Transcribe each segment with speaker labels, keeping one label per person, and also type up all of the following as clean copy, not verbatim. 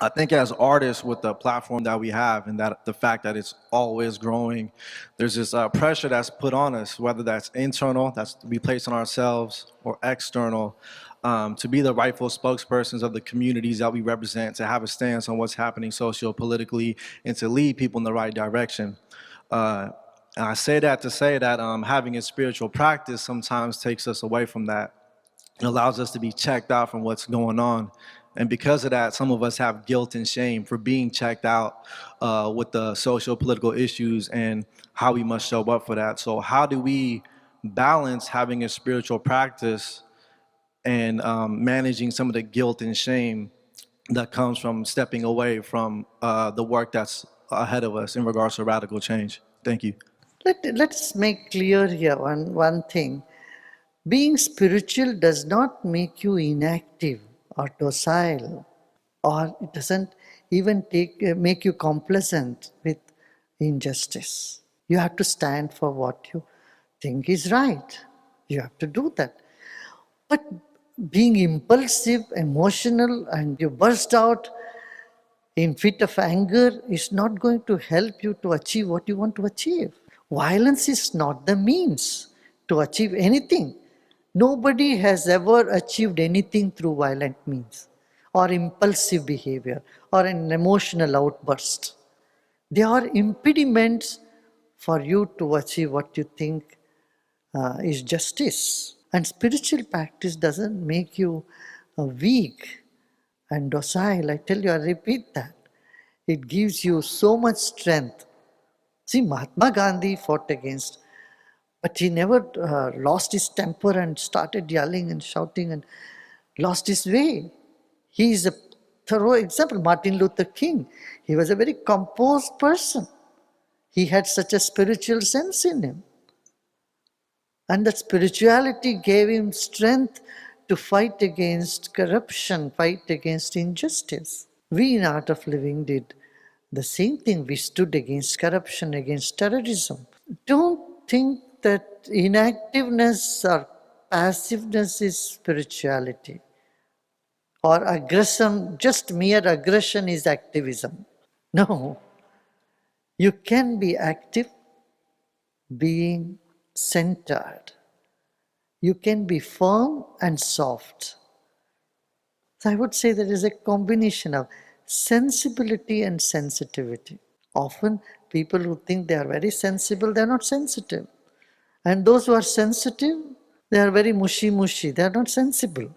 Speaker 1: I think as artists with the platform that we have and that the fact that it's always growing, there's this pressure that's put on us, whether that's internal, that's we place on ourselves, or external, to be the rightful spokespersons of the communities that we represent, to have a stance on what's happening socio-politically, and to lead people in the right direction. And I say that to say that having a spiritual practice sometimes takes us away from that. It allows us to be checked out from what's going on. And because of that, some of us have guilt and shame for being checked out with the socio-political issues and how we must show up for that. So how do we balance having a spiritual practice and managing some of the guilt and shame that comes from stepping away from the work that's ahead of us in regards to radical change? Thank you.
Speaker 2: Let's make clear here one thing. Being spiritual does not make you inactive or docile, or it doesn't even make you complacent with injustice. You have to stand for what you think is right. You have to do that. But being impulsive, emotional, and you burst out in fit of anger is not going to help you to achieve what you want to achieve. Violence is not the means to achieve anything. Nobody has ever achieved anything through violent means or impulsive behavior or an emotional outburst. They are impediments for you to achieve what you think is justice. And spiritual practice doesn't make you weak and docile. I tell you, I repeat that. It gives you so much strength. See, Mahatma Gandhi fought against, but he never lost his temper and started yelling and shouting and lost his way. He is a thorough example. Martin Luther King, he was a very composed person. He had such a spiritual sense in him. And that spirituality gave him strength to fight against corruption, fight against injustice. We in Art of Living did the same thing. We stood against corruption, against terrorism. Don't think that inactiveness or passiveness is spirituality, or aggression, just mere aggression is activism. No, you can be active being centered. You can be firm and soft. So I would say there is a combination of sensibility and sensitivity. Often people who think they are very sensible, they are not sensitive. And those who are sensitive, they are very mushy, they are not sensible.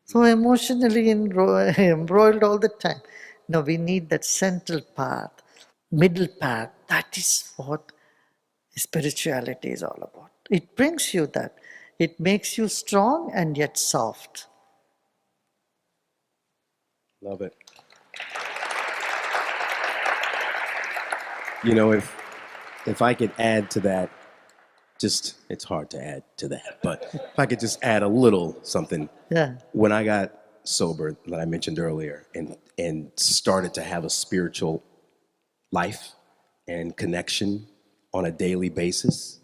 Speaker 2: So emotionally embroiled all the time. No, we need that central path, middle path. That is what spirituality is all about. It brings you that. It makes you strong and yet soft.
Speaker 3: Love it. You know, if I could add to that, just, it's hard to add to that, but if I could just add a little something.
Speaker 2: Yeah.
Speaker 3: When I got sober, that I mentioned earlier, and started to have a spiritual life and connection on a daily basis,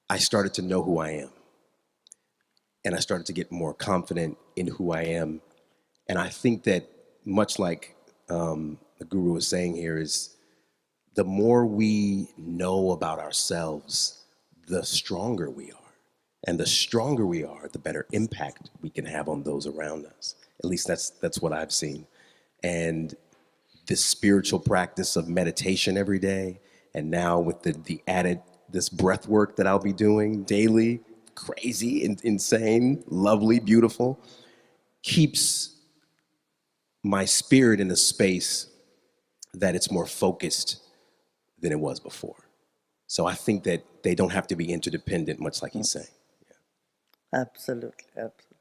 Speaker 3: I started to know who I am. And I started to get more confident in who I am. And I think that much like the Guru was saying here is, the more we know about ourselves, the stronger we are. And the stronger we are, the better impact we can have on those around us. At least that's what I've seen. And this spiritual practice of meditation every day, and now with the added, this breath work that I'll be doing daily, crazy, insane, lovely, beautiful, keeps my spirit in a space that it's more focused than it was before. So I think that they don't have to be interdependent, much like he's saying. Yeah.
Speaker 2: Absolutely, absolutely.